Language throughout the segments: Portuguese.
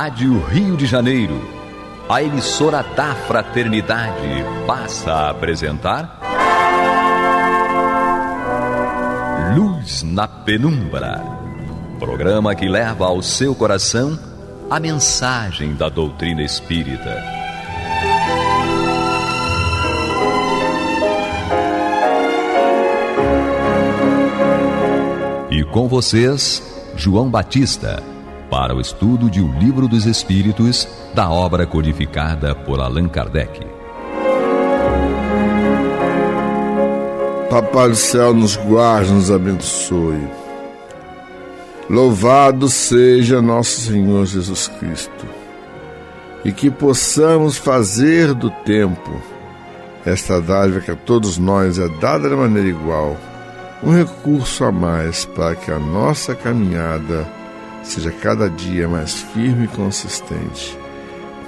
Rádio Rio de Janeiro, a emissora da Fraternidade, passa a apresentar Luz na Penumbra, programa que leva ao seu coração a mensagem da doutrina espírita. E com vocês, João Batista, para o estudo de O Livro dos Espíritos, da obra codificada por Allan Kardec. Papai do céu nos guarde, nos abençoe. Louvado seja nosso Senhor Jesus Cristo. E que possamos fazer do tempo, esta dádiva que a todos nós é dada de maneira igual, um recurso a mais para que a nossa caminhada seja cada dia mais firme e consistente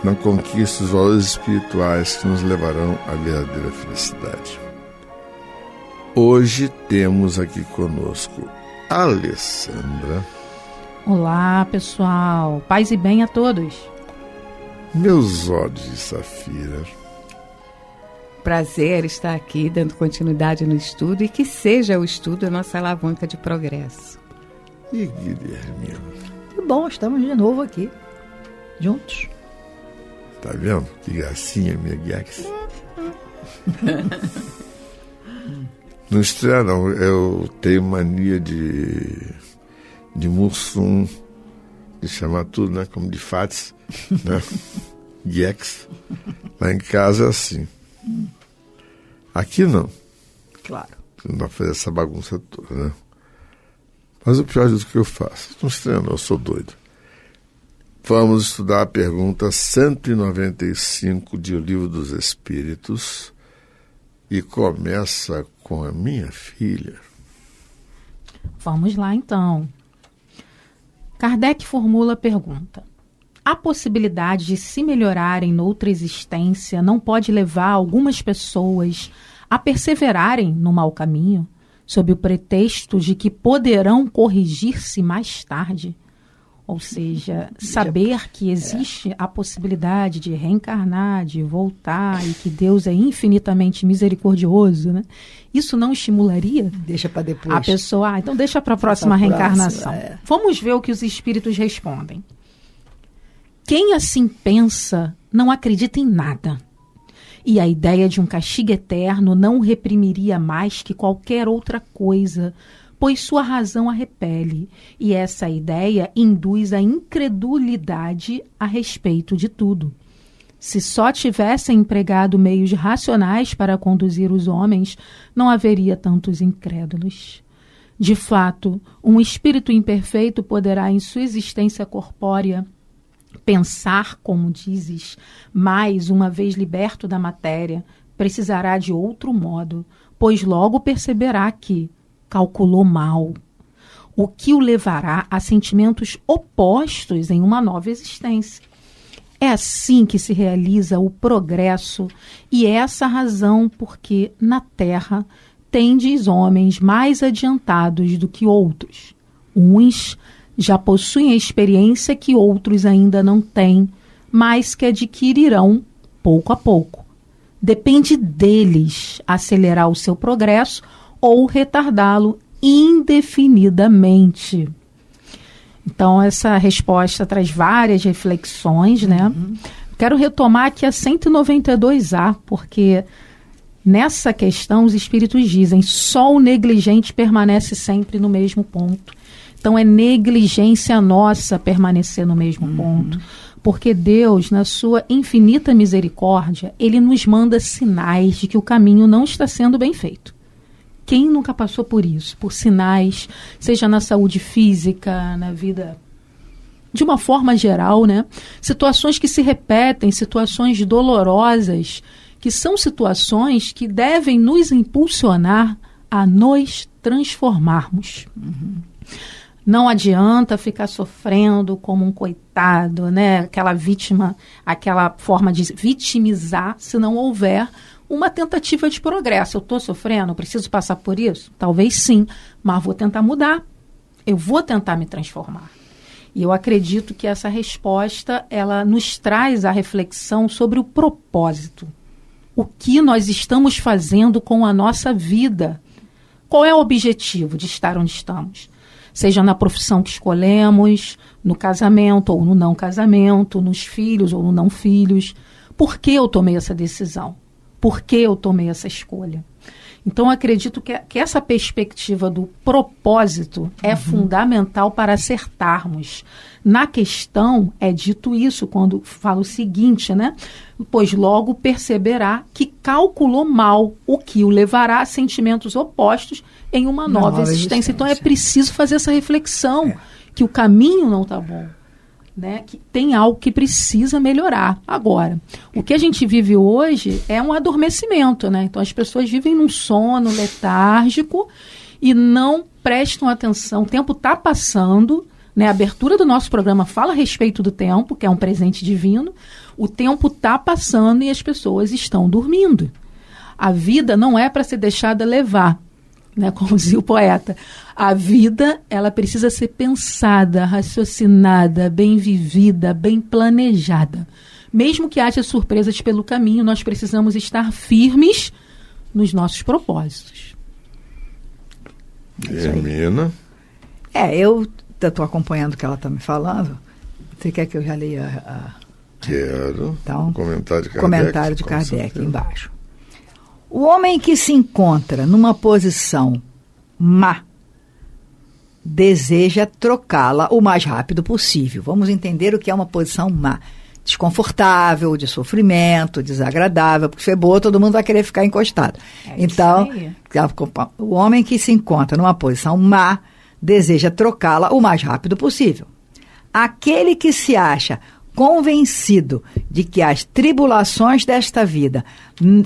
na conquista dos valores espirituais que nos levarão à verdadeira felicidade. Hoje temos aqui conosco a Alessandra. Olá, pessoal. Paz e bem a todos. Meus olhos de safira. Prazer estar aqui dando continuidade no estudo e que seja o estudo a nossa alavanca de progresso. E Guilherme? Que bom, estamos de novo aqui, juntos. Tá vendo? Que gracinha, minha Guiax. Não estranha, não. Eu tenho mania de Mussum, de chamar tudo, né? Como de Fates, né? Guiax. Lá em casa é assim. Aqui não. Claro. Não dá pra fazer essa bagunça toda, né? Mas o pior disso que eu faço. Não estranho, eu sou doido. Vamos estudar a pergunta 195 de O Livro dos Espíritos. E começa com a minha filha. Vamos lá, então. Kardec formula a pergunta: a possibilidade de se melhorarem noutra existência não pode levar algumas pessoas a perseverarem no mau caminho, sob o pretexto de que poderão corrigir-se mais tarde? Ou seja, saber que existe a possibilidade de reencarnar, de voltar e que Deus é infinitamente misericordioso, né? Isso não estimularia? Deixa para depois. A pessoa, então deixa para a próxima reencarnação. Vamos ver o que os espíritos respondem. Quem assim pensa não acredita em nada. E a ideia de um castigo eterno não reprimiria mais que qualquer outra coisa, pois sua razão a repele, e essa ideia induz a incredulidade a respeito de tudo. Se só tivessem empregado meios racionais para conduzir os homens, não haveria tantos incrédulos. De fato, um espírito imperfeito poderá, em sua existência corpórea, pensar, como dizes, mas, uma vez liberto da matéria, precisará de outro modo, pois logo perceberá que calculou mal, o que o levará a sentimentos opostos em uma nova existência. É assim que se realiza o progresso, e é essa a razão porque, na Terra, tendes homens mais adiantados do que outros. Uns já possuem a experiência que outros ainda não têm, mas que adquirirão pouco a pouco. Depende deles acelerar o seu progresso ou retardá-lo indefinidamente. Então, essa resposta traz várias reflexões, né? Quero retomar aqui a 192A, porque nessa questão os espíritos dizem: só o negligente permanece sempre no mesmo ponto. Então, é negligência nossa permanecer no mesmo ponto. Porque Deus, na sua infinita misericórdia, Ele nos manda sinais de que o caminho não está sendo bem feito. Quem nunca passou por isso? Por sinais, seja na saúde física, na vida de uma forma geral, né? Situações que se repetem, situações dolorosas, que são situações que devem nos impulsionar a nos transformarmos. Não adianta ficar sofrendo como um coitado, né? Aquela vítima, aquela forma de vitimizar, se não houver uma tentativa de progresso. Eu estou sofrendo, preciso passar por isso? Talvez sim, mas vou tentar mudar. Eu vou tentar me transformar. E eu acredito que essa resposta, ela nos traz a reflexão sobre o propósito. O que nós estamos fazendo com a nossa vida? Qual é o objetivo de estar onde estamos? Seja na profissão que escolhemos, no casamento ou no não casamento, nos filhos ou no não filhos. Por que eu tomei essa decisão? Por que eu tomei essa escolha? Então, eu acredito que essa perspectiva do propósito é fundamental para acertarmos. Na questão, é dito isso quando fala o seguinte, né? Pois logo perceberá que calculou mal, o que o levará a sentimentos opostos em uma nova existência. Então, é preciso fazer essa reflexão, que o caminho não está bom. Né, que tem algo que precisa melhorar. Agora, o que a gente vive hoje é um adormecimento, né? Então as pessoas vivem num sono letárgico e não prestam atenção. O tempo está passando, né? A abertura do nosso programa fala a respeito do tempo, que é um presente divino. O tempo está passando e as pessoas estão dormindo. A vida não é para ser deixada levar, né, como dizia o poeta. A vida, ela precisa ser pensada, raciocinada, bem vivida, bem planejada. Mesmo que haja surpresas pelo caminho, nós precisamos estar firmes nos nossos propósitos. Hermina? Eu estou acompanhando o que ela está me falando. Você quer que eu já leia Quero. Então, Comentário de Kardec embaixo. O homem que se encontra numa posição má deseja trocá-la o mais rápido possível. Vamos entender o que é uma posição má. Desconfortável, de sofrimento, desagradável, porque se é boa, todo mundo vai querer ficar encostado. Então, o homem que se encontra numa posição má deseja trocá-la o mais rápido possível. Aquele que se acha convencido de que as tribulações desta vida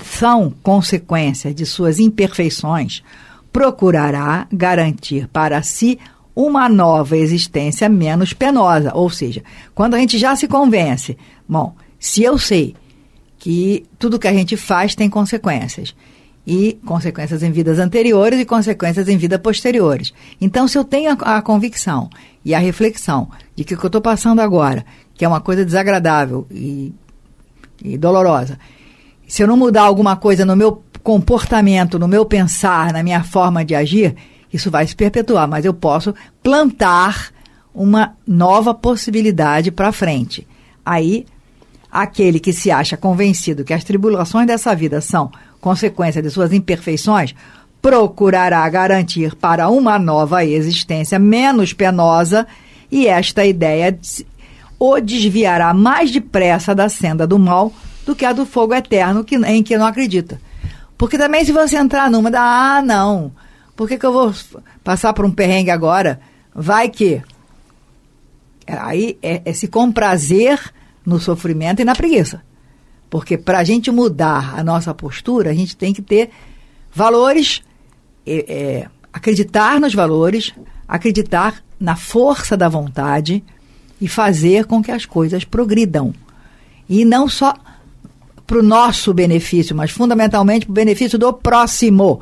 são consequência de suas imperfeições, procurará garantir para si uma nova existência menos penosa. Ou seja, quando a gente já se convence, bom, se eu sei que tudo que a gente faz tem consequências, e consequências em vidas anteriores e consequências em vidas posteriores. Então, se eu tenho a convicção e a reflexão de que o que eu estou passando agora, que é uma coisa desagradável e dolorosa, se eu não mudar alguma coisa no meu comportamento, no meu pensar, na minha forma de agir, isso vai se perpetuar, mas eu posso plantar uma nova possibilidade para frente. Aí, aquele que se acha convencido que as tribulações dessa vida são consequência de suas imperfeições, procurará garantir para uma nova existência menos penosa, e esta ideia o desviará mais depressa da senda do mal do que a do fogo eterno em que não acredita. Porque também se você entrar numa não, por que eu vou passar por um perrengue agora? Vai que... Aí é se comprazer no sofrimento e na preguiça. Porque para a gente mudar a nossa postura, a gente tem que ter valores, acreditar nos valores, acreditar na força da vontade e fazer com que as coisas progridam. E não só para o nosso benefício, mas fundamentalmente para o benefício do próximo.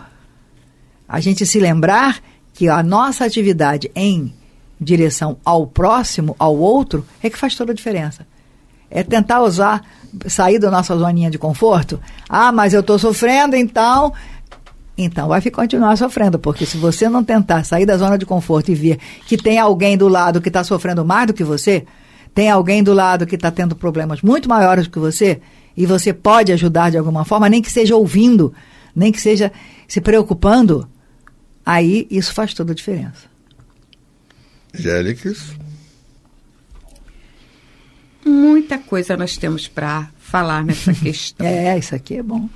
A gente se lembrar que a nossa atividade em direção ao próximo, ao outro, é que faz toda a diferença. É tentar sair da nossa zoninha de conforto. Mas eu estou sofrendo, então vai continuar sofrendo, porque se você não tentar sair da zona de conforto e ver que tem alguém do lado que está sofrendo mais do que você, tem alguém do lado que está tendo problemas muito maiores do que você, e você pode ajudar de alguma forma, nem que seja ouvindo, nem que seja se preocupando, aí isso faz toda a diferença. Gélix? Muita coisa nós temos para falar nessa questão. Isso aqui é bom.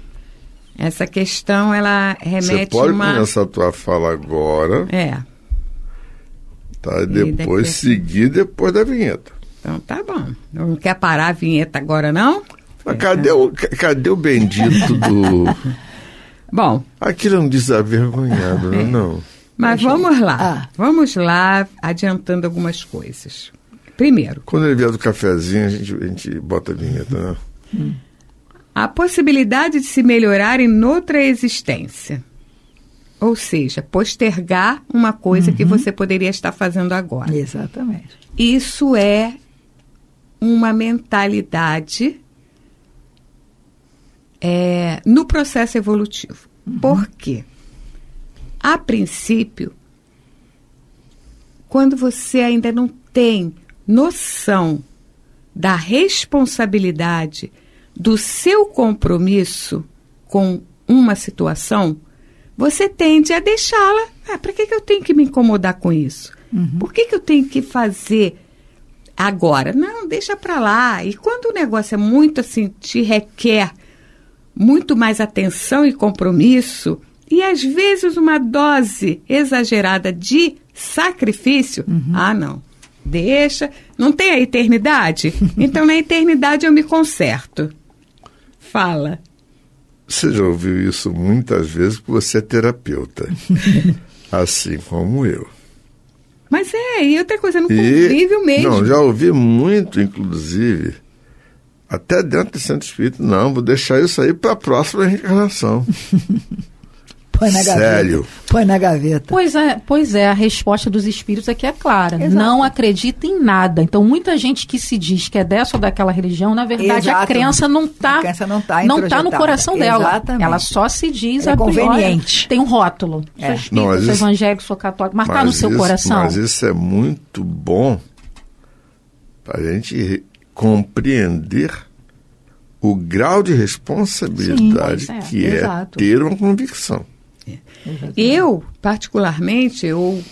Essa questão, ela remete Você pode começar a tua fala agora. Tá, e depois seguir depois da vinheta. Então tá bom. Não quer parar a vinheta agora, não? Mas cadê o bendito do... Bom. Aquilo é um desavergonhado, não? Mas vamos lá. Vamos lá, adiantando algumas coisas. Primeiro. Quando ele vier do cafezinho, a gente bota a vinheta, né? A possibilidade de se melhorar em outra existência. Ou seja, postergar uma coisa que você poderia estar fazendo agora. Exatamente. Isso é uma mentalidade no processo evolutivo. Por quê? A princípio, quando você ainda não tem noção da responsabilidade do seu compromisso com uma situação, você tende a deixá-la. Para que eu tenho que me incomodar com isso? Por que eu tenho que fazer agora? Não, deixa para lá. E quando o negócio é muito assim, te requer muito mais atenção e compromisso, e às vezes uma dose exagerada de sacrifício, não, deixa, não tem a eternidade? Então na eternidade eu me conserto. Fala. Você já ouviu isso muitas vezes porque você é terapeuta, assim como eu. Mas e outra coisa, no convívio mesmo. Não, já ouvi muito, inclusive, até dentro do centro espírita, não, vou deixar isso aí para a próxima reencarnação. Põe na gaveta. Sério. Põe na gaveta. Pois é, a resposta dos espíritos aqui é clara. Exato. Não acredita em nada. Então, muita gente que se diz que é dessa ou daquela religião, na verdade, Exato. a crença não está no coração dela. Exatamente. Ela só se diz É conveniente. Tem um rótulo. Sou espírita, sou evangélico, sou católico. Mas está no seu coração. Mas isso é muito bom para a gente compreender o grau de responsabilidade que Exato. é ter uma convicção. Eu, particularmente, eu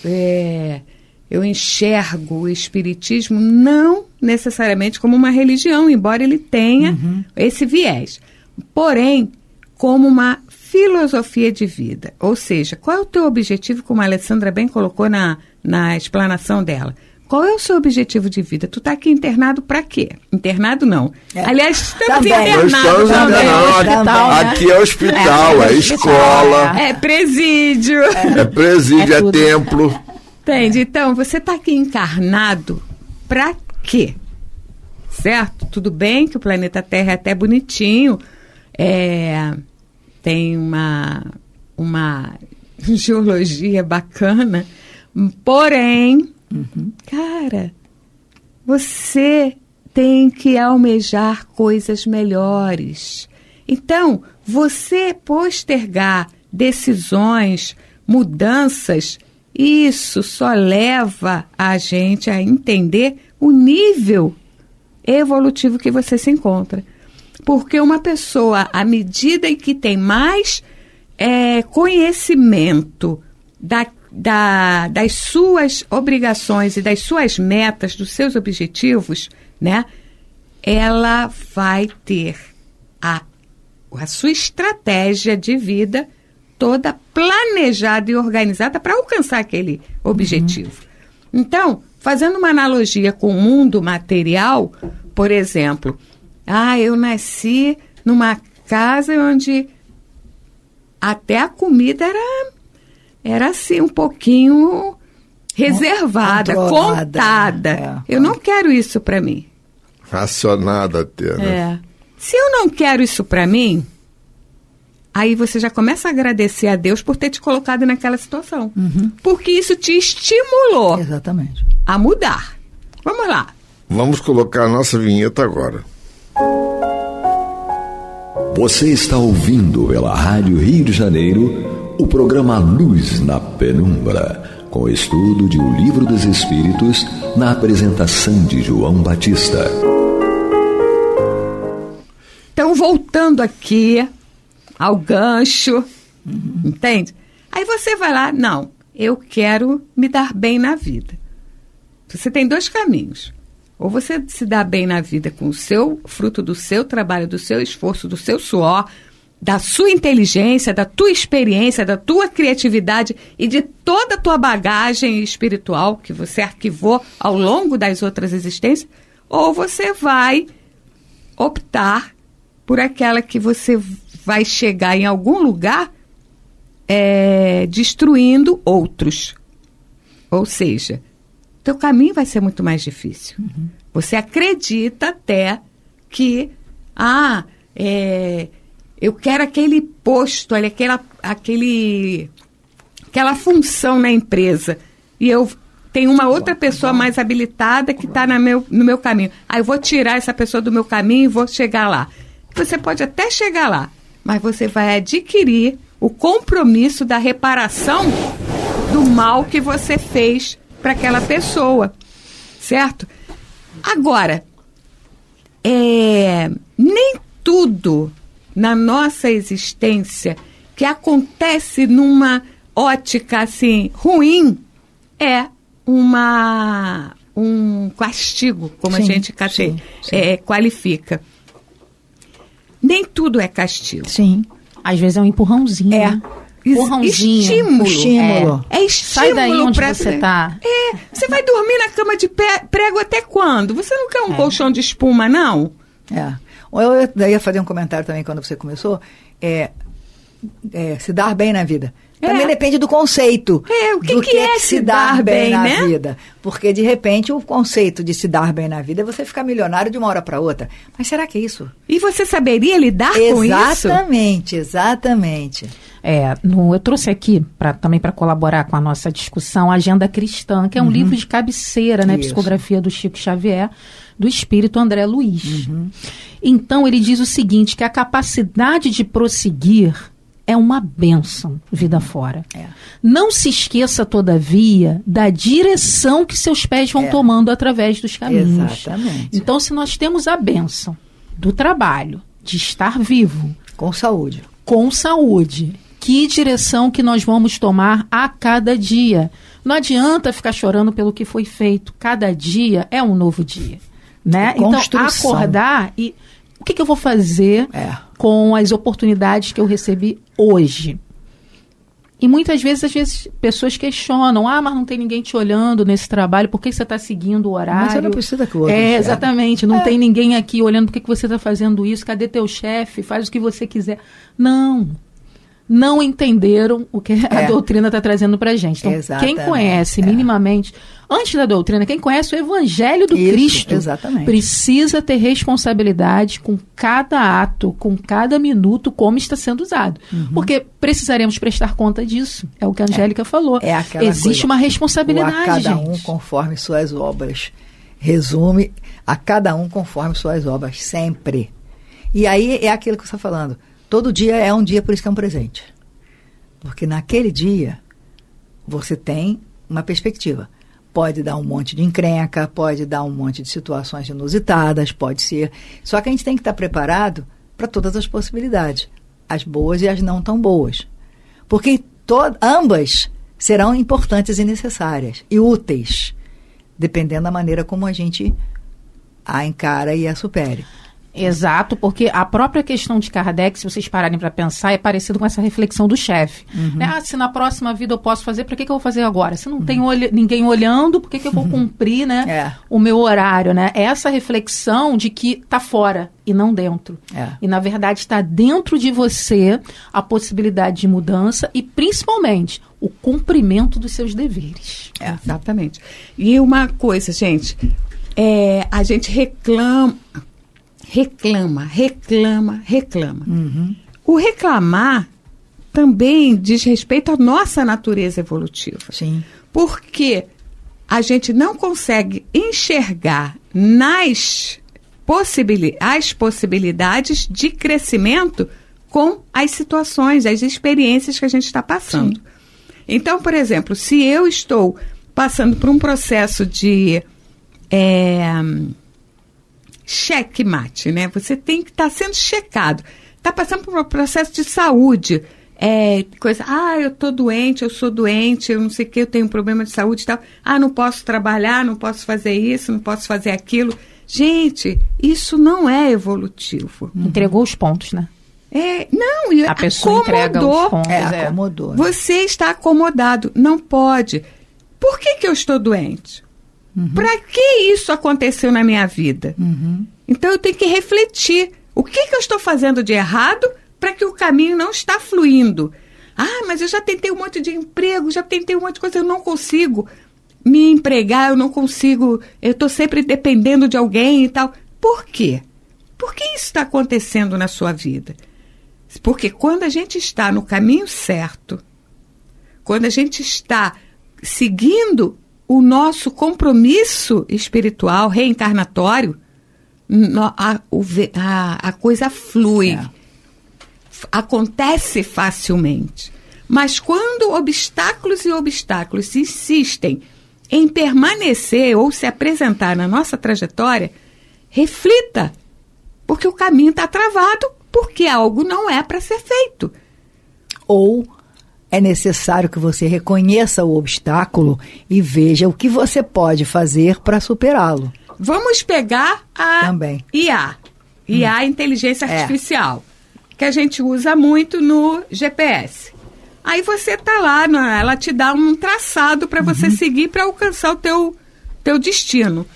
enxergo o espiritismo não necessariamente como uma religião, embora ele tenha esse viés, porém como uma filosofia de vida. Ou seja, qual é o teu objetivo, como a Alessandra bem colocou na explanação dela? Qual é o seu objetivo de vida? Tu tá aqui internado para quê? Internado não. Aliás, estamos internados também. Aqui é hospital, é escola. É presídio. É presídio, é templo. Entende? Então, você tá aqui encarnado para quê? Certo? Tudo bem que o planeta Terra é até bonitinho. Tem uma geologia bacana. Porém... cara, você tem que almejar coisas melhores. Então, você postergar decisões, mudanças, isso só leva a gente a entender o nível evolutivo que você se encontra. Porque uma pessoa, à medida em que tem mais conhecimento das suas obrigações e das suas metas, dos seus objetivos, né? Ela vai ter a sua estratégia de vida toda planejada e organizada para alcançar aquele objetivo. Então, fazendo uma analogia com o mundo material, por exemplo, eu nasci numa casa onde até a comida era assim, um pouquinho reservada, contada. Eu não quero isso para mim. Racionada até, né? Se eu não quero isso para mim, aí você já começa a agradecer a Deus por ter te colocado naquela situação. Porque isso te estimulou a mudar. Vamos lá. Vamos colocar a nossa vinheta agora. Você está ouvindo pela Rádio Rio de Janeiro o programa Luz na Penumbra, com o estudo de O Livro dos Espíritos, na apresentação de João Batista. Então, voltando aqui ao gancho, entende? Aí você vai lá, não, eu quero me dar bem na vida. Você tem dois caminhos. Ou você se dá bem na vida com o seu fruto do seu trabalho, do seu esforço, do seu suor, da sua inteligência, da tua experiência, da tua criatividade e de toda a tua bagagem espiritual que você arquivou ao longo das outras existências, ou você vai optar por aquela que você vai chegar em algum lugar destruindo outros. Ou seja, teu caminho vai ser muito mais difícil. Você acredita até que eu quero aquele posto, aquele aquela função na empresa e eu tenho uma outra pessoa mais habilitada que está no meu caminho. Aí eu vou tirar essa pessoa do meu caminho e vou chegar lá. Você pode até chegar lá, mas você vai adquirir o compromisso da reparação do mal que você fez para aquela pessoa, certo? Agora, nem tudo na nossa existência que acontece numa ótica assim ruim é um castigo, como a gente qualifica. Nem tudo é castigo. Sim. Às vezes é um empurrãozinho. Né? Empurrãozinho. Estímulo. É estímulo. Sai daí onde você está. Você vai dormir na cama de prego até quando? Você não quer um colchão de espuma, não? Eu ia fazer um comentário também quando você começou. Se dar bem na vida. Também depende do conceito. O que é se dar bem na vida? Porque, de repente, o conceito de se dar bem na vida é você ficar milionário de uma hora para outra. Mas será que é isso? E você saberia lidar com isso? Exatamente. Eu trouxe aqui, também para colaborar com a nossa discussão, a Agenda Cristã, que é um livro de cabeceira, né? Psicografia do Chico Xavier, do espírito André Luiz. Então, ele diz o seguinte, que a capacidade de prosseguir é uma bênção, vida fora. Não se esqueça, todavia, da direção que seus pés vão tomando através dos caminhos. Exatamente. Então, se nós temos a bênção do trabalho, de estar vivo. Com saúde. Que direção que nós vamos tomar a cada dia? Não adianta ficar chorando pelo que foi feito. Cada dia é um novo dia. Né? Então, acordar e... O que eu vou fazer com as oportunidades que eu recebi hoje? E muitas vezes, pessoas questionam, mas não tem ninguém te olhando nesse trabalho, por que você está seguindo o horário? Mas você não precisa que o outro exatamente, não tem ninguém aqui olhando por que você está fazendo isso, cadê teu chefe, faz o que você quiser. Não entenderam o que a doutrina está trazendo para a gente. Então, quem conhece minimamente, antes da doutrina, quem conhece o Evangelho do Cristo, precisa ter responsabilidade com cada ato, com cada minuto, como está sendo usado. Porque precisaremos prestar conta disso. É o que a Angélica falou. Existe uma responsabilidade, a cada um conforme suas obras. Resume, a cada um conforme suas obras, sempre. E aí é aquilo que você está falando. Todo dia é um dia, por isso que é um presente. Porque naquele dia, você tem uma perspectiva. Pode dar um monte de encrenca, pode dar um monte de situações inusitadas, pode ser... Só que a gente tem que estar preparado para todas as possibilidades. As boas e as não tão boas. Porque ambas serão importantes e necessárias. E úteis. Dependendo da maneira como a gente a encara e a supere. Exato, porque a própria questão de Kardec, se vocês pararem para pensar, é parecido com essa reflexão do chefe. Né? Se na próxima vida eu posso fazer, para que eu vou fazer agora? Se não tem ninguém olhando, por que eu vou cumprir o meu horário? Né? É essa reflexão de que está fora e não dentro. E, na verdade, está dentro de você a possibilidade de mudança e, principalmente, o cumprimento dos seus deveres. Exatamente. E uma coisa, gente, a gente reclama. O reclamar também diz respeito à nossa natureza evolutiva. Sim. Porque a gente não consegue enxergar as possibilidades de crescimento com as situações, as experiências que a gente está passando. Sim. Então, por exemplo, se eu estou passando por um processo de... checkmate, né? Você tem que estar sendo checado. Está passando por um processo de saúde. Eu estou doente, eu sou doente, eu não sei o que, eu tenho um problema de saúde e tal. Não posso trabalhar, não posso fazer isso, não posso fazer aquilo. Gente, isso não é evolutivo. Entregou os pontos, né? A pessoa entrega os pontos. Acomodou. Você está acomodado. Não pode. Por que eu estou doente? Para que isso aconteceu na minha vida? Então eu tenho que refletir. O que eu estou fazendo de errado para que o caminho não está fluindo? Mas eu já tentei um monte de emprego, já tentei um monte de coisa, eu não consigo me empregar, eu não consigo, eu estou sempre dependendo de alguém e tal. Por quê? Por que isso está acontecendo na sua vida? Porque quando a gente está no caminho certo, quando a gente está seguindo o nosso compromisso espiritual, reencarnatório, a coisa flui, acontece facilmente. Mas quando obstáculos e obstáculos insistem em permanecer ou se apresentar na nossa trajetória, reflita, porque o caminho está travado, porque algo não é para ser feito. Ou é necessário que você reconheça o obstáculo e veja o que você pode fazer para superá-lo. Vamos pegar a Também. IA, inteligência artificial, que a gente usa muito no GPS. Aí você está lá, ela te dá um traçado para você seguir para alcançar o teu destino.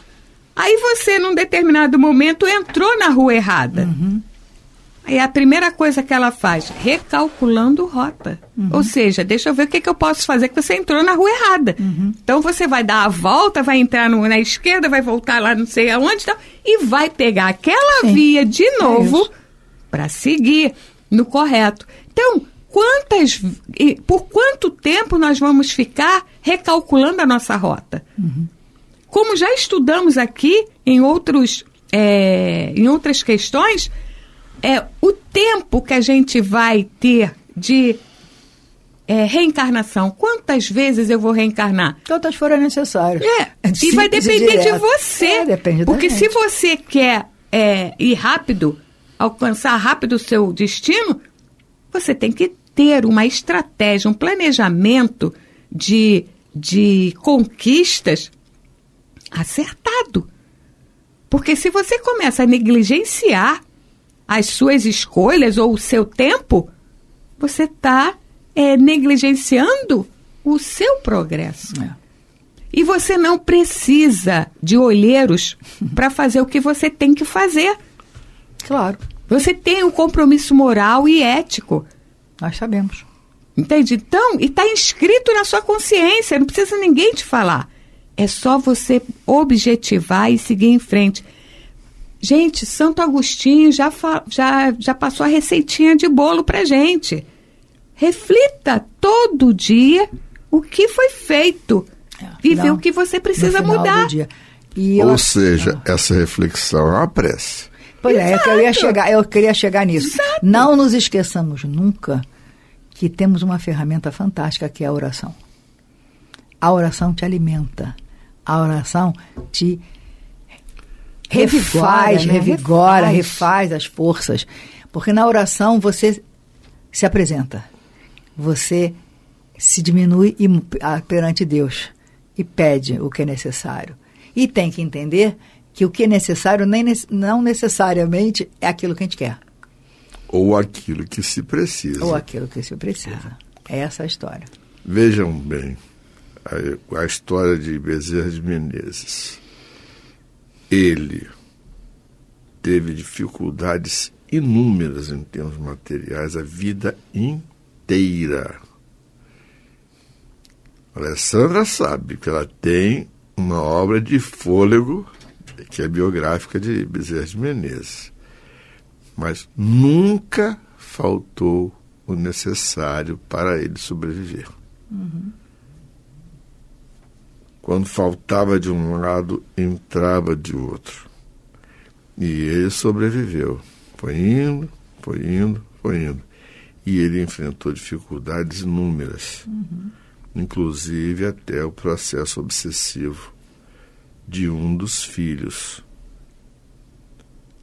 Aí você, num determinado momento, entrou na rua errada. Aí a primeira coisa que ela faz, recalculando rota. Ou seja, deixa eu ver o que eu posso fazer, que você entrou na rua errada. Então você vai dar a volta, vai entrar na esquerda, vai voltar lá não sei aonde, e vai pegar aquela via de novo para seguir no correto. Então, por quanto tempo nós vamos ficar recalculando a nossa rota? Como já estudamos aqui em outras questões, o tempo que a gente vai ter de reencarnação. Quantas vezes eu vou reencarnar? Quantas forem necessárias. E vai depender de você. Depende porque da se gente. você quer ir rápido, alcançar rápido o seu destino, você tem que ter uma estratégia, um planejamento de conquistas acertado. Porque se você começa a negligenciar as suas escolhas ou o seu tempo, você está negligenciando o seu progresso. E você não precisa de olheiros para fazer o que você tem que fazer. Claro. Você tem um compromisso moral e ético. Nós sabemos. Entende? Então, e está inscrito na sua consciência, não precisa ninguém te falar. É só você objetivar e seguir em frente. Gente, Santo Agostinho já passou a receitinha de bolo pra gente. Reflita todo dia o que foi feito e vê o que você precisa mudar. Ou seja, essa reflexão é uma prece. Pois é, eu queria chegar nisso. Exato. Não nos esqueçamos nunca que temos uma ferramenta fantástica que é a oração. A oração te alimenta. A oração te revigora, refaz as forças. Porque na oração você se apresenta. Você se diminui perante Deus e pede o que é necessário. E tem que entender que o que é necessário não necessariamente é aquilo que a gente quer. Ou aquilo que se precisa. É essa a história. Vejam bem a história de Bezerra de Menezes. Ele teve dificuldades inúmeras em termos materiais a vida inteira. A Alessandra sabe que ela tem uma obra de fôlego que é biográfica de Bezerra de Menezes. Mas nunca faltou o necessário para ele sobreviver. Quando faltava de um lado, entrava de outro. E ele sobreviveu. Foi indo. E ele enfrentou dificuldades inúmeras. Inclusive até o processo obsessivo de um dos filhos.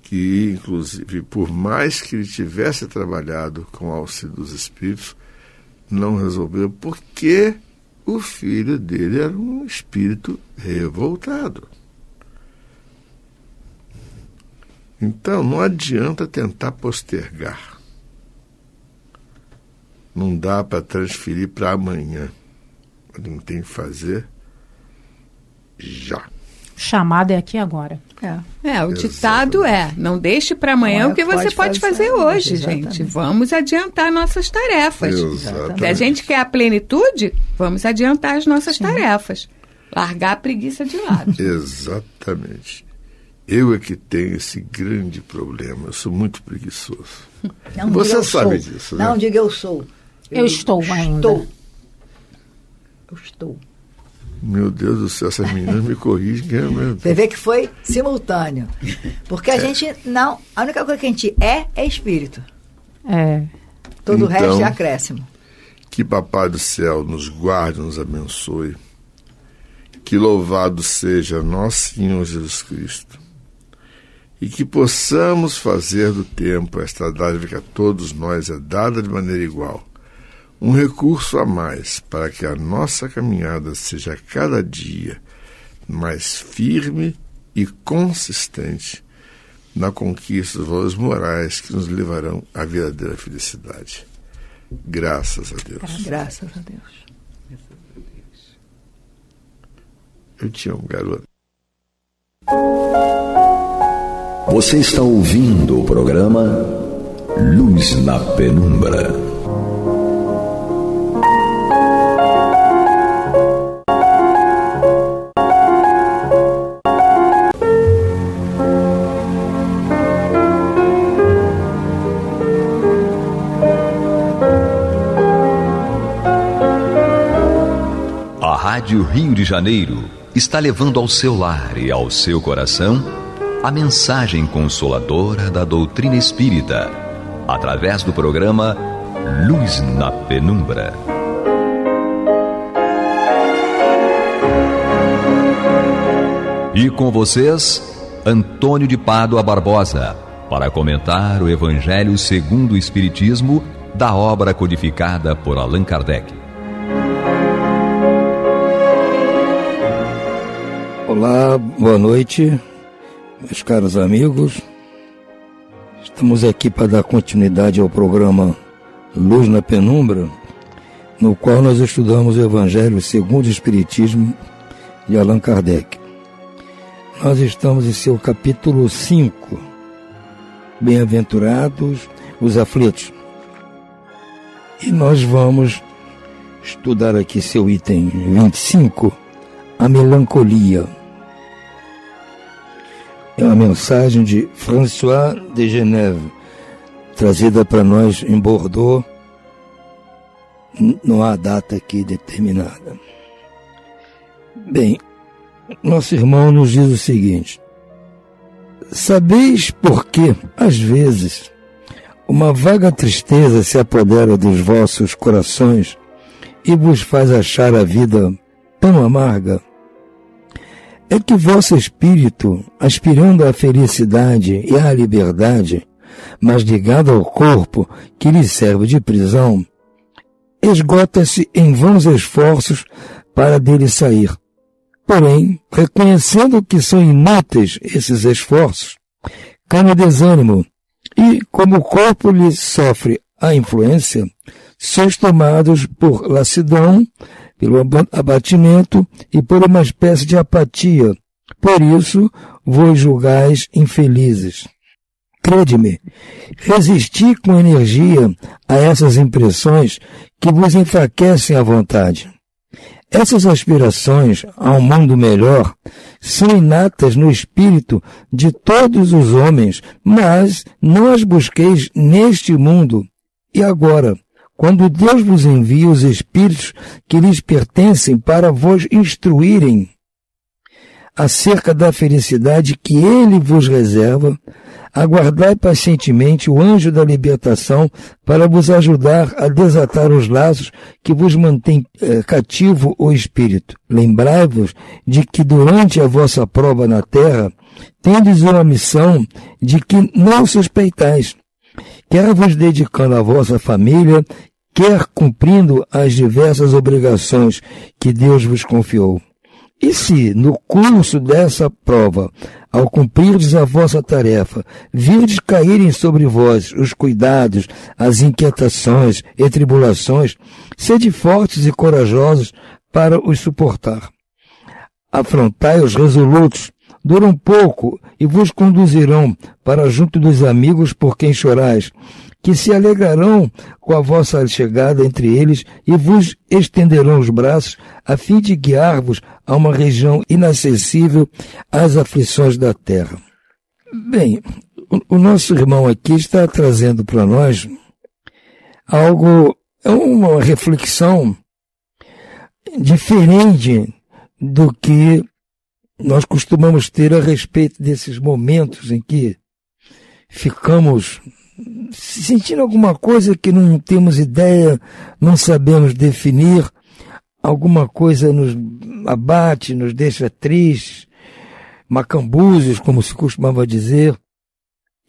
Que, inclusive, por mais que ele tivesse trabalhado com o auxílio dos espíritos, não resolveu, porque o filho dele era um espírito revoltado. Então, não adianta tentar postergar. Não dá para transferir para amanhã. A gente tem que fazer já. O chamado é aqui agora. O ditado não deixe para amanhã o que você pode fazer hoje, gente. Vamos adiantar nossas tarefas. Exatamente. Se a gente quer a plenitude, vamos adiantar as nossas tarefas. Largar a preguiça de lado. Exatamente. Eu é que tenho esse grande problema. Eu sou muito preguiçoso. Não você diga sabe disso, né? Não diga eu sou. Eu estou ainda. Eu estou. Meu Deus do céu, essas meninas me corrigem. Você vê que foi simultâneo. Porque a gente não... A única coisa que a gente é espírito. Todo o resto é acréscimo. Que Papai do Céu nos guarde, nos abençoe. Que louvado seja nosso Senhor Jesus Cristo. E que possamos fazer do tempo esta dádiva que a todos nós é dada de maneira igual. Um recurso a mais para que a nossa caminhada seja cada dia mais firme e consistente na conquista dos valores morais que nos levarão à verdadeira felicidade. Graças a Deus. Graças a Deus. Eu te amo, garoto. Você está ouvindo o programa Luz na Penumbra. A Rádio Rio de Janeiro está levando ao seu lar e ao seu coração a mensagem consoladora da doutrina espírita, através do programa Luz na Penumbra. E com vocês, Antônio de Pádua Barbosa, para comentar o Evangelho segundo o Espiritismo, da obra codificada por Allan Kardec. Olá, boa noite, meus caros amigos. Estamos aqui para dar continuidade ao programa Luz na Penumbra, no qual nós estudamos o Evangelho segundo o Espiritismo de Allan Kardec. Nós estamos em seu capítulo 5, Bem-aventurados os aflitos. E nós vamos estudar aqui seu item 25, a melancolia. É uma mensagem de François de Geneve, trazida para nós em Bordeaux. Não há data aqui determinada. Bem, nosso irmão nos diz o seguinte: sabeis por que, às vezes, uma vaga tristeza se apodera dos vossos corações e vos faz achar a vida tão amarga? É que vosso espírito, aspirando à felicidade e à liberdade, mas ligado ao corpo que lhe serve de prisão, esgota-se em vãos esforços para dele sair. Porém, reconhecendo que são inúteis esses esforços, cai no desânimo e, como o corpo lhe sofre a influência, sois tomados por lassidão, pelo abatimento e por uma espécie de apatia. Por isso, vos julgais infelizes. Crede-me, resisti com energia a essas impressões que vos enfraquecem a vontade. Essas aspirações a um mundo melhor são inatas no espírito de todos os homens, mas não as busqueis neste mundo. E agora, quando Deus vos envia os espíritos que lhes pertencem para vos instruírem acerca da felicidade que Ele vos reserva, aguardai pacientemente o anjo da libertação para vos ajudar a desatar os laços que vos mantêm cativo o espírito. Lembrai-vos de que durante a vossa prova na terra, tendes uma missão de que não suspeitais, quer vos dedicando à vossa família, quer cumprindo as diversas obrigações que Deus vos confiou. E se, no curso dessa prova, ao cumprirdes a vossa tarefa, virdes caírem sobre vós os cuidados, as inquietações e tribulações, sede fortes e corajosos para os suportar. Afrontai os resolutos, duram pouco e vos conduzirão para junto dos amigos por quem chorais, que se alegrarão com a vossa chegada entre eles e vos estenderão os braços a fim de guiar-vos a uma região inacessível às aflições da terra. Bem, o nosso irmão aqui está trazendo para nós uma reflexão diferente do que nós costumamos ter a respeito desses momentos em que ficamos sentindo alguma coisa que não temos ideia, não sabemos definir, alguma coisa nos abate, nos deixa tristes, macambúzios, como se costumava dizer,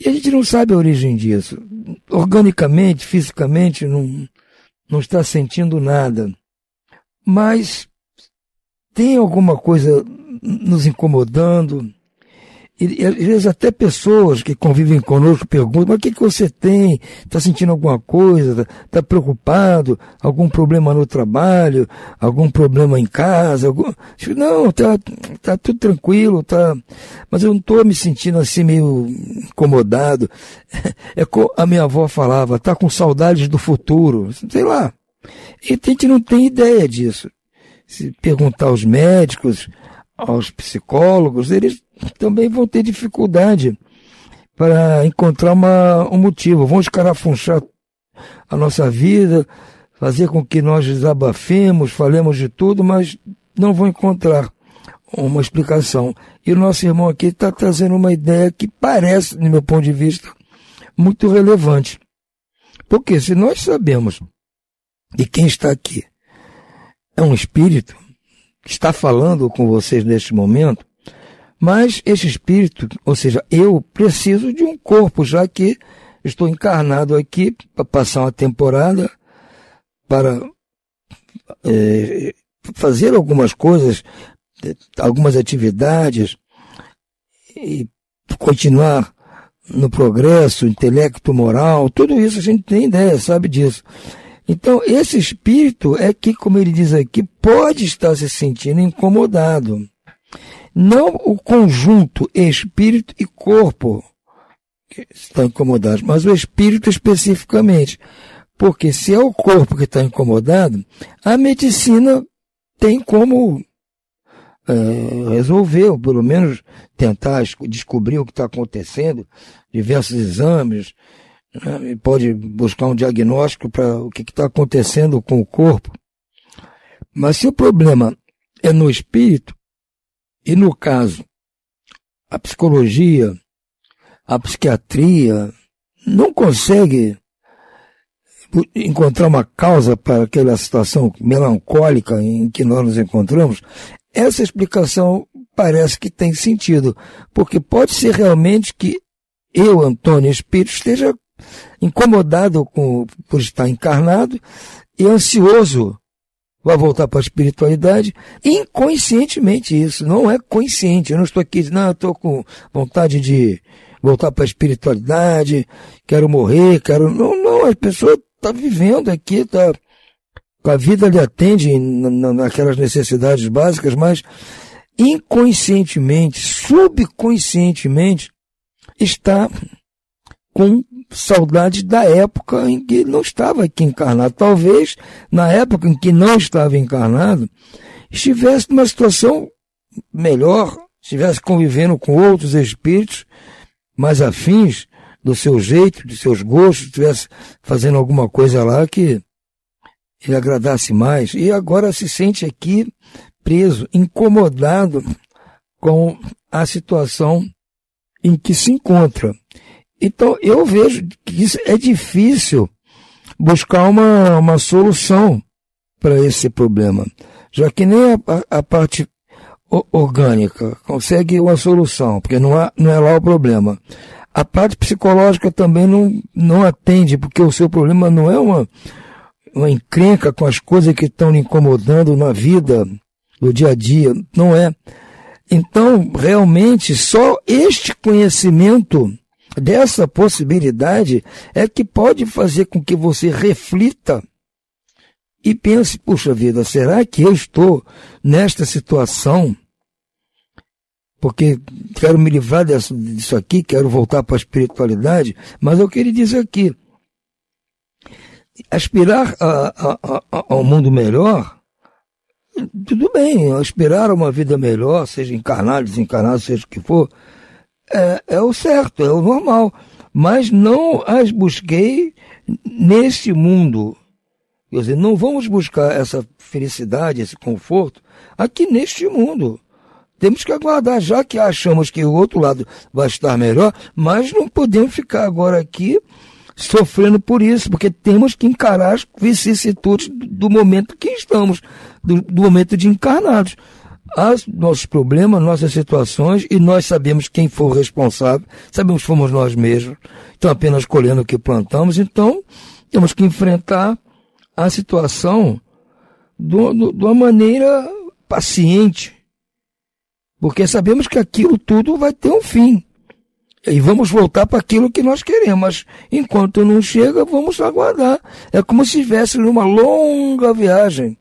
e a gente não sabe a origem disso. Organicamente, fisicamente, não está sentindo nada, mas tem alguma coisa nos incomodando, e às vezes até pessoas que convivem conosco perguntam: mas o que você tem? Está sentindo alguma coisa? Está preocupado? Algum problema no trabalho? Algum problema em casa? Não, tá tudo tranquilo, mas eu não estou me sentindo assim meio incomodado. É como a minha avó falava: está com saudades do futuro, sei lá. E a gente não tem ideia disso. Se perguntar aos médicos, aos psicólogos, eles também vão ter dificuldade para encontrar um motivo. Vão escarafunchar a nossa vida, fazer com que nós desabafemos, falemos de tudo, mas não vão encontrar uma explicação. E o nosso irmão aqui está trazendo uma ideia que parece, do meu ponto de vista, muito relevante. Porque se nós sabemos que quem está aqui é um espírito que está falando com vocês neste momento, mas esse espírito, ou seja, eu preciso de um corpo, já que estou encarnado aqui para passar uma temporada, para fazer algumas coisas, algumas atividades, e continuar no progresso, intelecto, moral, tudo isso a gente tem ideia, sabe disso. Então, esse espírito é que, como ele diz aqui, pode estar se sentindo incomodado. Não o conjunto espírito e corpo que estão incomodados, mas o espírito especificamente. Porque se é o corpo que está incomodado, a medicina tem como resolver, ou pelo menos tentar descobrir o que está acontecendo, diversos exames, né? Pode buscar um diagnóstico para o que está acontecendo com o corpo. Mas se o problema é no espírito, e no caso, a psicologia, a psiquiatria não consegue encontrar uma causa para aquela situação melancólica em que nós nos encontramos, essa explicação parece que tem sentido, porque pode ser realmente que eu, Antônio Espírito, esteja incomodado por estar encarnado e ansioso vai voltar para a espiritualidade, inconscientemente isso, não é consciente. Eu não estou aqui dizendo, não, eu estou com vontade de voltar para a espiritualidade, quero morrer, Não, a pessoa está vivendo aqui, a vida lhe atende naquelas necessidades básicas, mas inconscientemente, subconscientemente, está com saudade da época em que não estava aqui encarnado. Talvez, na época em que não estava encarnado, estivesse numa situação melhor, estivesse convivendo com outros espíritos mais afins do seu jeito, dos seus gostos, estivesse fazendo alguma coisa lá que ele agradasse mais. E agora se sente aqui preso, incomodado com a situação em que se encontra. Então, eu vejo que isso é difícil buscar uma solução para esse problema, já que nem a parte orgânica consegue uma solução, porque não é lá o problema. A parte psicológica também não atende, porque o seu problema não é uma encrenca com as coisas que estão lhe incomodando na vida, no dia a dia, não é. Então, realmente, só este conhecimento dessa possibilidade é que pode fazer com que você reflita e pense, puxa vida, será que eu estou nesta situação porque quero me livrar disso aqui, quero voltar para a espiritualidade? Mas eu queria dizer aqui, aspirar ao mundo melhor, tudo bem, aspirar a uma vida melhor, seja encarnado, desencarnado, seja o que for, é o certo, é o normal, mas não as busquei neste mundo Quer dizer, não vamos buscar essa felicidade, esse conforto aqui neste mundo. Temos que aguardar, já que achamos que o outro lado vai estar melhor, mas não podemos ficar agora aqui sofrendo por isso, porque temos que encarar as vicissitudes do momento que estamos, do momento de encarnados. Há nossos problemas, nossas situações, e nós sabemos quem for o responsável, sabemos que fomos nós mesmos, então apenas colhendo o que plantamos, então temos que enfrentar a situação de uma maneira paciente, porque sabemos que aquilo tudo vai ter um fim. E vamos voltar para aquilo que nós queremos, mas enquanto não chega, vamos aguardar. É como se estivéssemos numa longa viagem.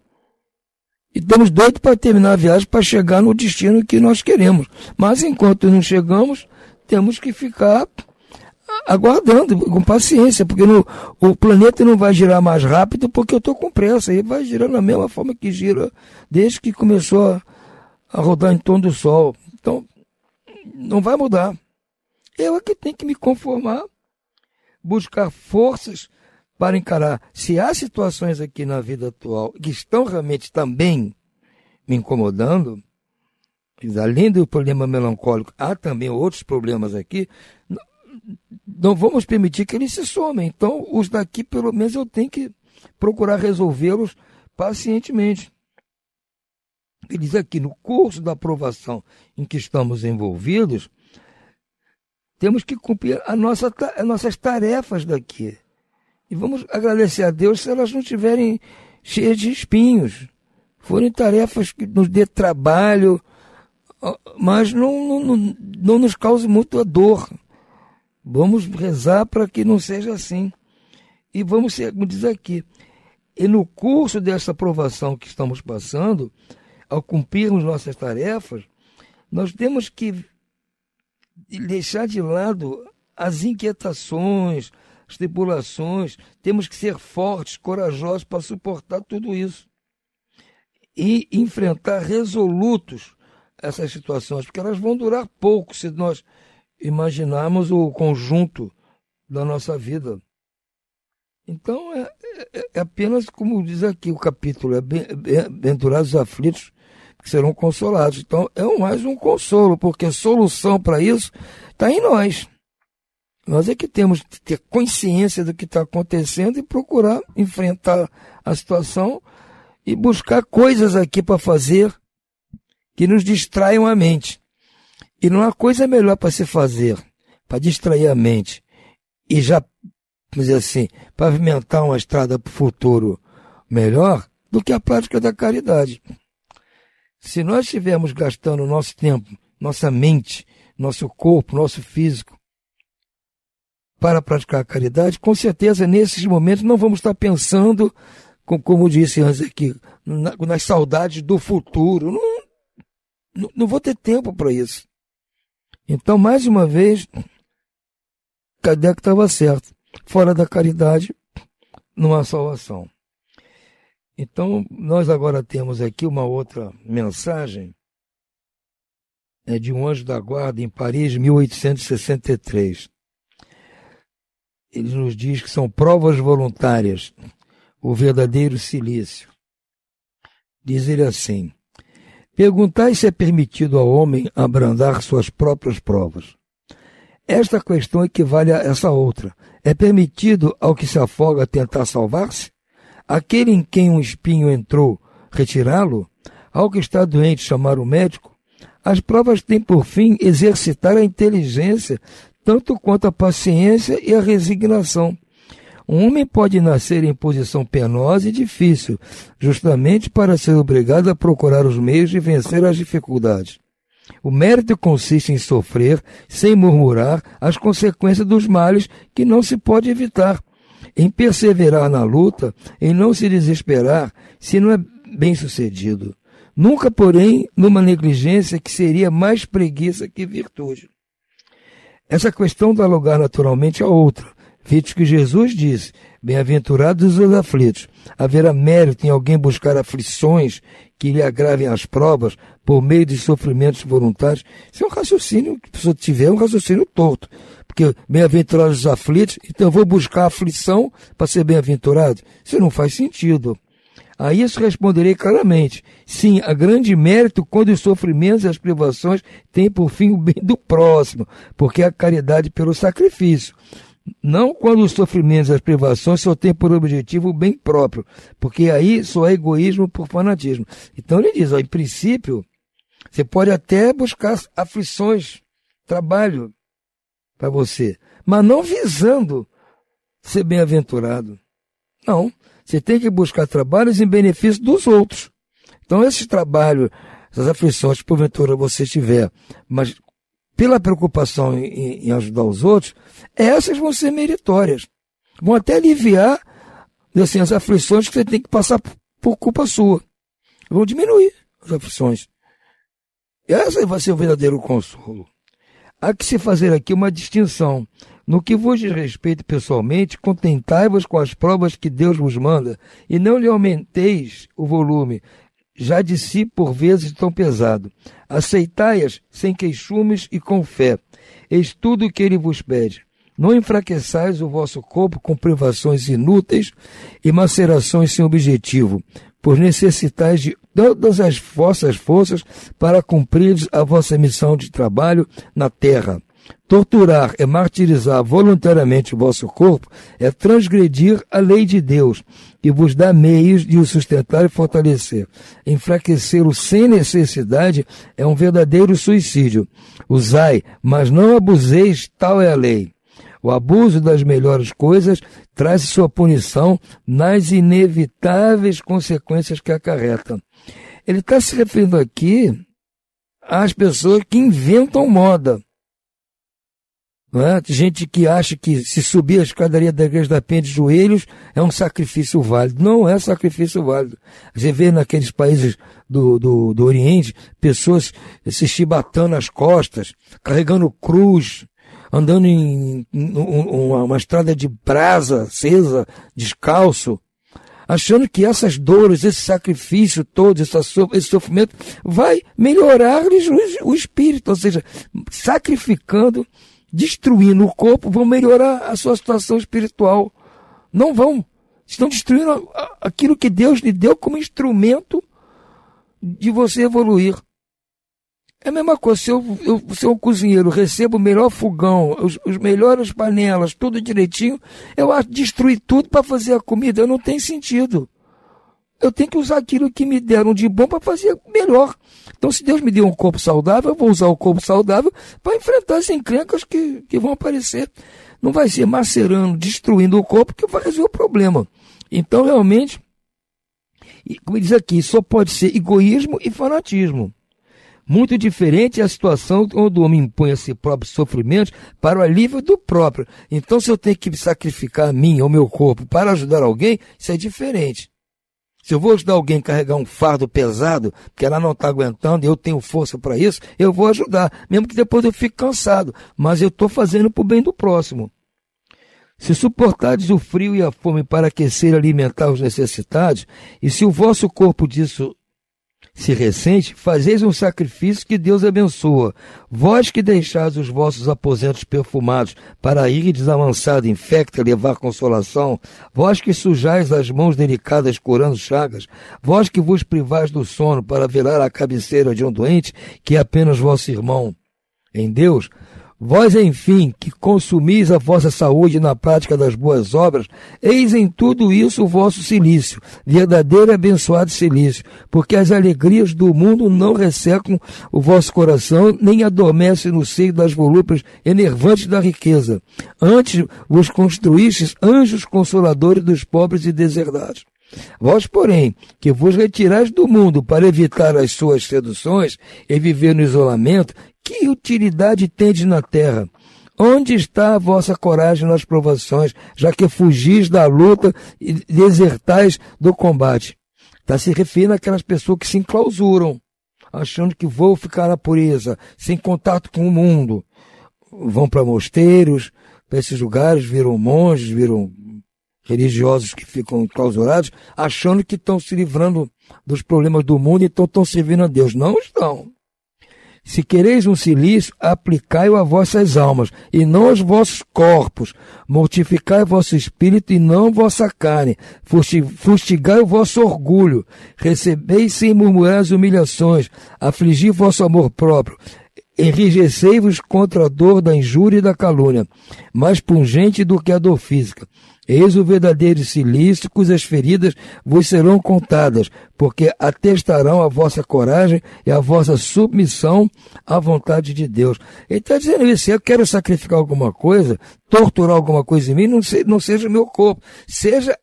E estamos doidos para terminar a viagem, para chegar no destino que nós queremos. Mas enquanto não chegamos, temos que ficar aguardando, com paciência, porque o planeta não vai girar mais rápido porque eu estou com pressa. Ele vai girar da mesma forma que gira desde que começou a rodar em torno do Sol. Então, não vai mudar. Eu é que tenho que me conformar, buscar forças para encarar. Se há situações aqui na vida atual que estão realmente também me incomodando, além do problema melancólico, há também outros problemas aqui, não vamos permitir que eles se somem. Então, os daqui, pelo menos, eu tenho que procurar resolvê-los pacientemente. Ele diz aqui, no curso da aprovação em que estamos envolvidos, temos que cumprir as nossas tarefas daqui. E vamos agradecer a Deus se elas não estiverem cheias de espinhos. Forem tarefas que nos dê trabalho, mas não nos cause muita dor. Vamos rezar para que não seja assim. E vamos ser, como diz aqui, e no curso dessa aprovação que estamos passando, ao cumprirmos nossas tarefas, nós temos que deixar de lado as inquietações, as tribulações, temos que ser fortes, corajosos para suportar tudo isso. E enfrentar resolutos essas situações, porque elas vão durar pouco se nós imaginarmos o conjunto da nossa vida. Então, é apenas, como diz aqui o capítulo, bem-aventurados os aflitos, que serão consolados. Então, é mais um consolo, porque a solução para isso está em nós. Nós é que temos que ter consciência do que está acontecendo e procurar enfrentar a situação e buscar coisas aqui para fazer que nos distraiam a mente. E não há coisa melhor para se fazer, para distrair a mente e já, vamos dizer assim, pavimentar uma estrada para o futuro melhor do que a prática da caridade. Se nós estivermos gastando nosso tempo, nossa mente, nosso corpo, nosso físico para praticar a caridade, com certeza nesses momentos não vamos estar pensando, como disse antes aqui, nas saudades do futuro. Não vou ter tempo para isso. Então, mais uma vez, Kardec estava certo. Fora da caridade, não há salvação. Então, nós agora temos aqui uma outra mensagem, de um anjo da guarda em Paris, 1863. Ele nos diz que são provas voluntárias, o verdadeiro silício. Diz ele assim: perguntai se é permitido ao homem abrandar suas próprias provas. Esta questão equivale a essa outra. É permitido ao que se afoga tentar salvar-se? Aquele em quem um espinho entrou, retirá-lo? Ao que está doente, chamar o médico? As provas têm por fim exercitar a inteligência, tanto quanto a paciência e a resignação. Um homem pode nascer em posição penosa e difícil, justamente para ser obrigado a procurar os meios de vencer as dificuldades. O mérito consiste em sofrer, sem murmurar, as consequências dos males que não se pode evitar, em perseverar na luta, em não se desesperar, se não é bem-sucedido. Nunca, porém, numa negligência que seria mais preguiça que virtude. Essa questão dá lugar naturalmente a outra, visto que Jesus disse: bem-aventurados os aflitos. Haverá mérito em alguém buscar aflições que lhe agravem as provas por meio de sofrimentos voluntários? Se é um raciocínio que a pessoa tiver, um raciocínio torto. porque bem-aventurados os aflitos, então eu vou buscar aflição para ser bem-aventurado? Isso não faz sentido. A isso responderei claramente. Sim, há grande mérito quando os sofrimentos e as privações têm por fim o bem do próximo, porque é a caridade pelo sacrifício. Não quando os sofrimentos e as privações só têm por objetivo o bem próprio, porque aí só é egoísmo por fanatismo. Então ele diz, em princípio, você pode até buscar aflições, trabalho para você, mas não visando ser bem-aventurado. Não, você tem que buscar trabalhos em benefício dos outros. Então esse trabalho, essas aflições, porventura você tiver, mas pela preocupação em ajudar os outros, essas vão ser meritórias. Vão até aliviar assim, as aflições que você tem que passar por culpa sua. Vão diminuir as aflições. Essa vai ser o verdadeiro consolo. Há que se fazer aqui uma distinção. No que vos diz respeito pessoalmente, contentai-vos com as provas que Deus vos manda, e não lhe aumenteis o volume, já de si por vezes tão pesado. Aceitai-as sem queixumes e com fé. Eis tudo o que ele vos pede. Não enfraqueçais o vosso corpo com privações inúteis e macerações sem objetivo, pois necessitais de todas as vossas forças para cumprir a vossa missão de trabalho na terra. Torturar e martirizar voluntariamente o vosso corpo é transgredir a lei de Deus, que vos dá meios de o sustentar e fortalecer. Enfraquecê-lo sem necessidade é um verdadeiro suicídio. Usai, mas não abuseis, tal é a lei. O abuso das melhores coisas traz sua punição nas inevitáveis consequências que acarreta. Ele está se referindo aqui às pessoas que inventam moda. Não é? Gente que acha que se subir a escadaria da Igreja da Penha de joelhos é um sacrifício válido. Não é sacrifício válido. Você vê naqueles países do Oriente, pessoas se chibatando as costas, carregando cruz, andando em uma estrada de brasa acesa, descalço, achando que essas dores, esse sacrifício todo, esse sofrimento vai melhorar-lhes o espírito, ou seja, sacrificando, destruindo o corpo, vão melhorar a sua situação espiritual. Não vão. Estão destruindo aquilo que Deus lhe deu como instrumento de você evoluir. É a mesma coisa, se eu sou um cozinheiro, recebo o melhor fogão, os melhores panelas, tudo direitinho, eu acho destruir tudo para fazer a comida, não tem sentido. Eu tenho que usar aquilo que me deram de bom para fazer melhor. Então, se Deus me deu um corpo saudável, eu vou usar o corpo saudável para enfrentar as encrencas que vão aparecer. Não vai ser macerando, destruindo o corpo que vai resolver o problema. Então, realmente, como diz aqui, só pode ser egoísmo e fanatismo. Muito diferente é a situação onde o homem impõe a si próprio sofrimento para o alívio do próprio. Então, se eu tenho que sacrificar a mim ou meu corpo para ajudar alguém, isso é diferente. Se eu vou ajudar alguém a carregar um fardo pesado, porque ela não está aguentando e eu tenho força para isso, eu vou ajudar, mesmo que depois eu fique cansado. Mas eu estou fazendo para o bem do próximo. Se suportardes o frio e a fome para aquecer e alimentar os necessitados, e se o vosso corpo disso se ressente, fazeis um sacrifício que Deus abençoa. Vós que deixais os vossos aposentos perfumados para irdes avançado infecta levar consolação, vós que sujais as mãos delicadas curando chagas, vós que vos privais do sono para velar a cabeceira de um doente, que é apenas vosso irmão em Deus, vós, enfim, que consumis a vossa saúde na prática das boas obras, eis em tudo isso o vosso cilício, verdadeiro e abençoado cilício, porque as alegrias do mundo não ressecam o vosso coração, nem adormecem no seio das volúpias enervantes da riqueza. Antes vos construístes anjos consoladores dos pobres e deserdados. Vós, porém, que vos retirais do mundo para evitar as suas seduções e viver no isolamento, que utilidade tendes na terra? Onde está a vossa coragem nas provações, já que fugis da luta e desertais do combate? Está se referindo àquelas pessoas que se enclausuram, achando que vão ficar na pureza, sem contato com o mundo. Vão para mosteiros, para esses lugares, viram monges, viram religiosos que ficam enclausurados, achando que estão se livrando dos problemas do mundo e estão servindo a Deus. Não estão. Se quereis um cilício, aplicai-o a vossas almas, e não aos vossos corpos. Mortificai vosso espírito, e não vossa carne. Fustigai o vosso orgulho. Recebeis sem murmurar as humilhações. Afligi vosso amor próprio. Enrijecei-vos contra a dor da injúria e da calúnia, mais pungente do que a dor física. Eis o verdadeiro cilício, cujas feridas vos serão contadas, porque atestarão a vossa coragem e a vossa submissão à vontade de Deus. Ele está dizendo isso: se eu quero sacrificar alguma coisa, torturar alguma coisa em mim, não seja o meu corpo, seja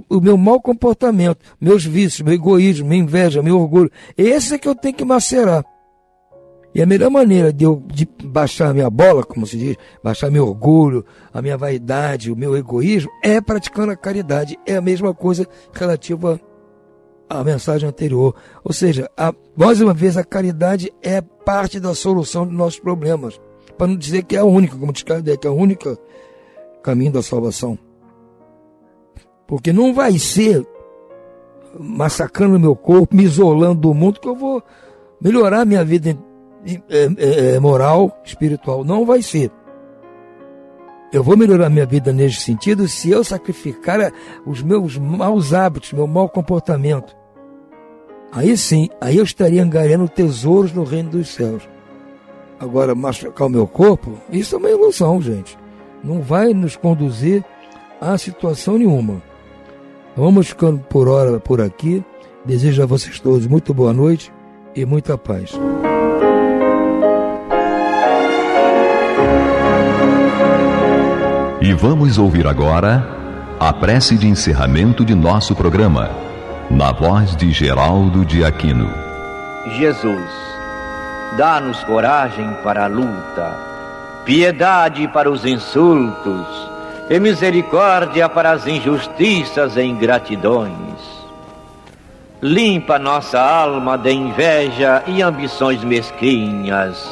o meu mau comportamento, meus vícios, meu egoísmo, minha inveja, meu orgulho. Esse é que eu tenho que macerar. E a melhor maneira de baixar a minha bola, como se diz, baixar meu orgulho, a minha vaidade, o meu egoísmo, é praticando a caridade. É a mesma coisa relativa à mensagem anterior. Ou seja, mais uma vez, a caridade é parte da solução dos nossos problemas. Para não dizer que é a única, como diz Kardec, é o único caminho da salvação. Porque não vai ser massacrando o meu corpo, me isolando do mundo, que eu vou melhorar a minha vida moral, espiritual. Não vai ser. Eu vou melhorar minha vida nesse sentido se eu sacrificar os meus maus hábitos, meu mau comportamento. Aí sim, aí eu estaria angariando tesouros no reino dos céus. Agora, machucar o meu corpo, isso é uma ilusão, gente. Não vai nos conduzir a situação nenhuma. Vamos ficando por hora por aqui. Desejo a vocês todos muito boa noite e muita paz. E vamos ouvir agora a prece de encerramento de nosso programa, na voz de Geraldo de Aquino. Jesus, dá-nos coragem para a luta, piedade para os insultos e misericórdia para as injustiças e ingratidões. Limpa nossa alma de inveja e ambições mesquinhas,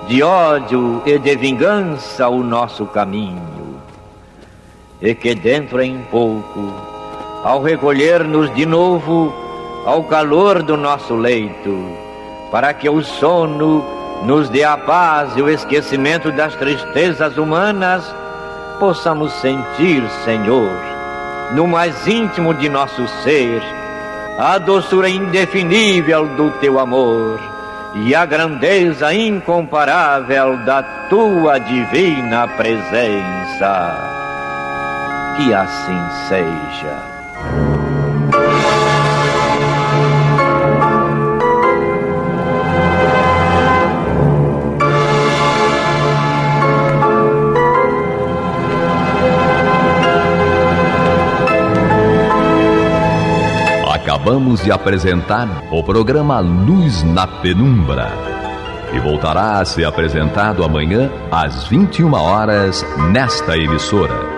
de ódio e de vingança o nosso caminho. E que dentro em pouco, ao recolher-nos de novo ao calor do nosso leito, para que o sono nos dê a paz e o esquecimento das tristezas humanas, possamos sentir, Senhor, no mais íntimo de nosso ser, a doçura indefinível do Teu amor e a grandeza incomparável da Tua divina presença. Que assim seja. Acabamos de apresentar o programa Luz na Penumbra, que voltará a ser apresentado amanhã às 21 horas nesta emissora.